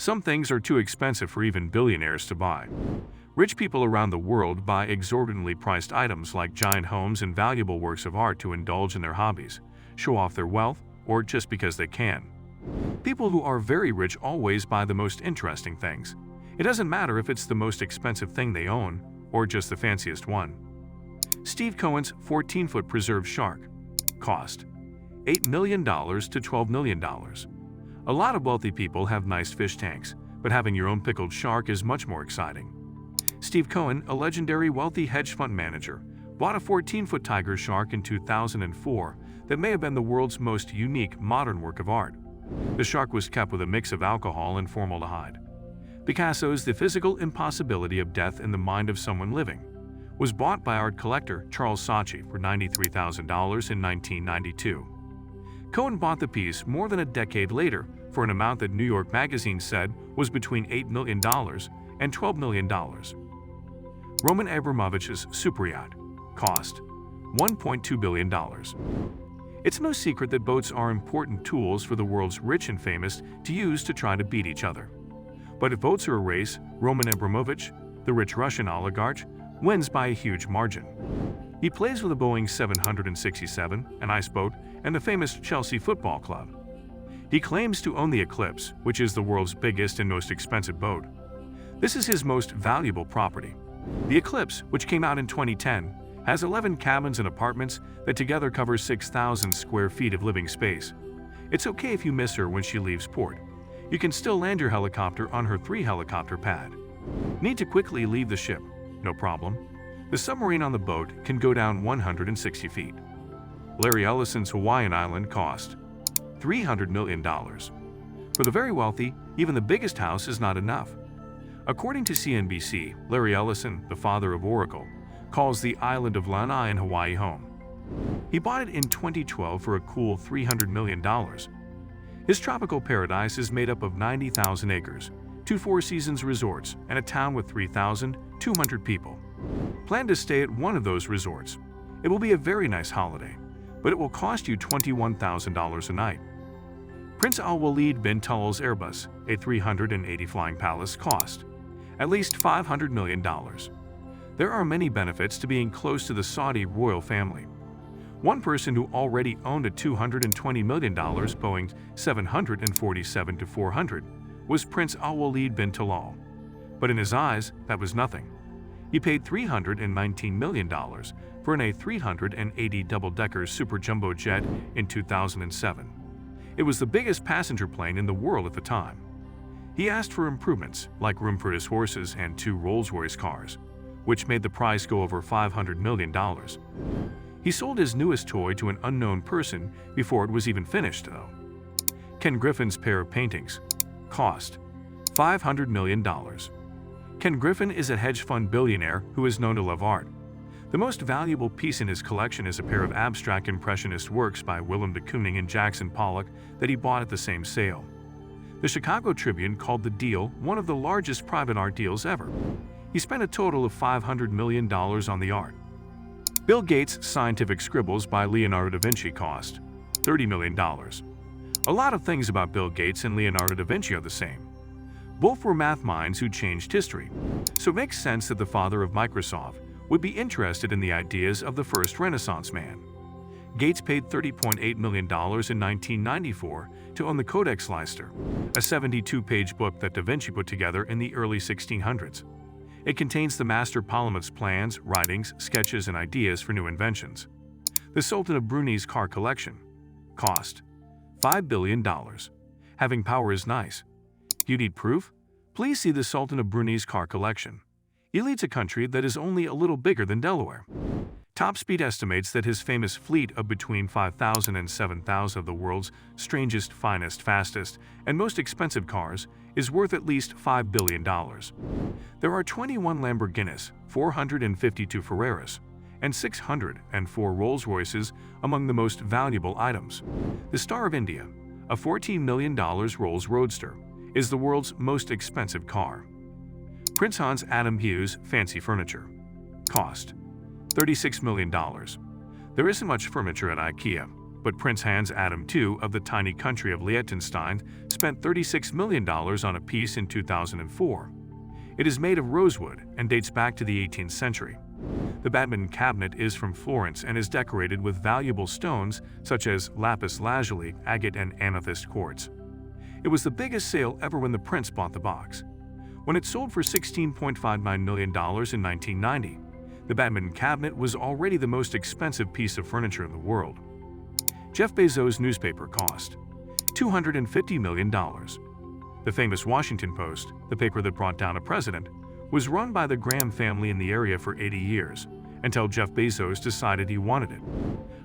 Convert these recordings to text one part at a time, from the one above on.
Some things are too expensive for even billionaires to buy. Rich people around the world buy exorbitantly priced items like giant homes and valuable works of art to indulge in their hobbies, show off their wealth, or just because they can. People who are very rich always buy the most interesting things. It doesn't matter if it's the most expensive thing they own or just the fanciest one. Steve Cohen's 14-foot preserved shark. Cost: $8 million to $12 million. A lot of wealthy people have nice fish tanks, but having your own pickled shark is much more exciting. Steve Cohen, a legendary wealthy hedge fund manager, bought a 14-foot tiger shark in 2004 that may have been the world's most unique modern work of art. The shark was kept with a mix of alcohol and formaldehyde. Picasso's The Physical Impossibility of Death in the Mind of Someone Living was bought by art collector Charles Saatchi for $93,000 in 1992. Cohen bought the piece more than a decade later for an amount that New York Magazine said was between $8 million and $12 million. Roman Abramovich's superyacht. Cost: $1.2 billion. It's no secret that boats are important tools for the world's rich and famous to use to try to beat each other. But if boats are a race, Roman Abramovich, the rich Russian oligarch, wins by a huge margin. He plays with a Boeing 767, an ice boat, and the famous Chelsea Football Club. He claims to own the Eclipse, which is the world's biggest and most expensive boat. This is his most valuable property. The Eclipse, which came out in 2010, has 11 cabins and apartments that together cover 6,000 square feet of living space. It's okay if you miss her when she leaves port. You can still land your helicopter on her 3-helicopter pad. Need to quickly leave the ship? No problem. The submarine on the boat can go down 160 feet. Larry Ellison's Hawaiian island cost $300 million. For the very wealthy, even the biggest house is not enough. According to CNBC, Larry Ellison, the father of Oracle, calls the island of Lanai in Hawaii home. He bought it in 2012 for a cool $300 million. His tropical paradise is made up of 90,000 acres, 2 Four Seasons resorts, and a town with 3,200 people. Plan to stay at one of those resorts. It will be a very nice holiday, but it will cost you $21,000 a night. Prince Al-Walid bin Talal's Airbus, a 380 flying palace, cost at least $500 million. There are many benefits to being close to the Saudi royal family. One person who already owned a $220 million Boeing 747-400 was Prince Al-Walid bin Talal. But in his eyes, that was nothing. He paid $319 million for an A380 double-decker super jumbo jet in 2007. It was the biggest passenger plane in the world at the time. He asked for improvements, like room for his horses and 2 Rolls-Royce cars, which made the price go over $500 million. He sold his newest toy to an unknown person before it was even finished, though. Ken Griffin's pair of paintings. Cost: $500 million. Ken Griffin is a hedge fund billionaire who is known to love art. The most valuable piece in his collection is a pair of abstract impressionist works by Willem de Kooning and Jackson Pollock that he bought at the same sale. The Chicago Tribune called the deal one of the largest private art deals ever. He spent a total of $500 million on the art. Bill Gates' scientific scribbles by Leonardo da Vinci cost $30 million. A lot of things about Bill Gates and Leonardo da Vinci are the same. Both were math minds who changed history, so it makes sense that the father of Microsoft would be interested in the ideas of the first Renaissance man. Gates paid $30.8 million in 1994 to own the Codex Leicester, a 72-page book that Da Vinci put together in the early 1600s. It contains the master polymath's plans, writings, sketches, and ideas for new inventions. The Sultan of Brunei's car collection. Cost: $5 billion. Having power is nice. You need proof? Please see the Sultan of Brunei's car collection. He leads a country that is only a little bigger than Delaware. Top Speed estimates that his famous fleet of between 5,000 and 7,000 of the world's strangest, finest, fastest, and most expensive cars is worth at least $5 billion. There are 21 Lamborghinis, 452 Ferraris, and 604 Rolls-Royces among the most valuable items. The Star of India, a $14 million Rolls Roadster, is the world's most expensive car. Prince Hans Adam Hughes' fancy furniture. Cost: $36 million. There isn't much furniture at IKEA. But Prince Hans Adam II of the tiny country of Liechtenstein spent $36 million on a piece in 2004. It is made of rosewood and dates back to the 18th century. The badminton cabinet is from Florence and is decorated with valuable stones such as lapis lazuli, agate, and amethyst quartz. It was the biggest sale ever when the prince bought the box. When it sold for $16.59 million in 1990, the badminton cabinet was already the most expensive piece of furniture in the world. Jeff Bezos' newspaper cost $250 million. The famous Washington Post, the paper that brought down a president, was run by the Graham family in the area for 80 years, until Jeff Bezos decided he wanted it.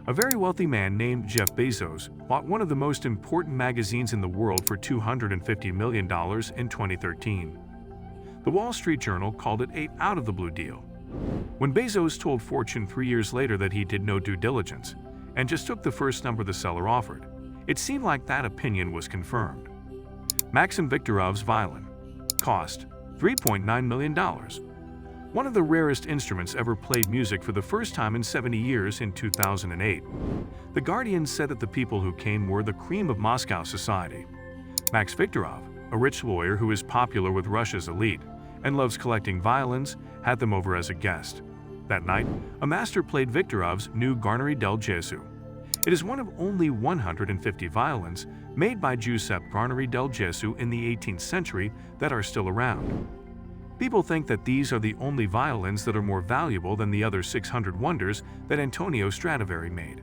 A very wealthy man named Jeff Bezos bought one of the most important magazines in the world for $250 million in 2013. The Wall Street Journal called it an out-of-the-blue deal. When Bezos told Fortune 3 years later that he did no due diligence and just took the first number the seller offered, it seemed like that opinion was confirmed. Maxim Viktorov's violin cost $3.9 million. One of the rarest instruments ever played music for the first time in 70 years in 2008. The Guardian said that the people who came were the cream of Moscow society. Max Viktorov, a rich lawyer who is popular with Russia's elite and loves collecting violins, had them over as a guest. That night, a master played Viktorov's new Garnery del Gesù. It is one of only 150 violins made by Giuseppe Garnery del Gesù in the 18th century that are still around. People think that these are the only violins that are more valuable than the other 600 wonders that Antonio Stradivari made.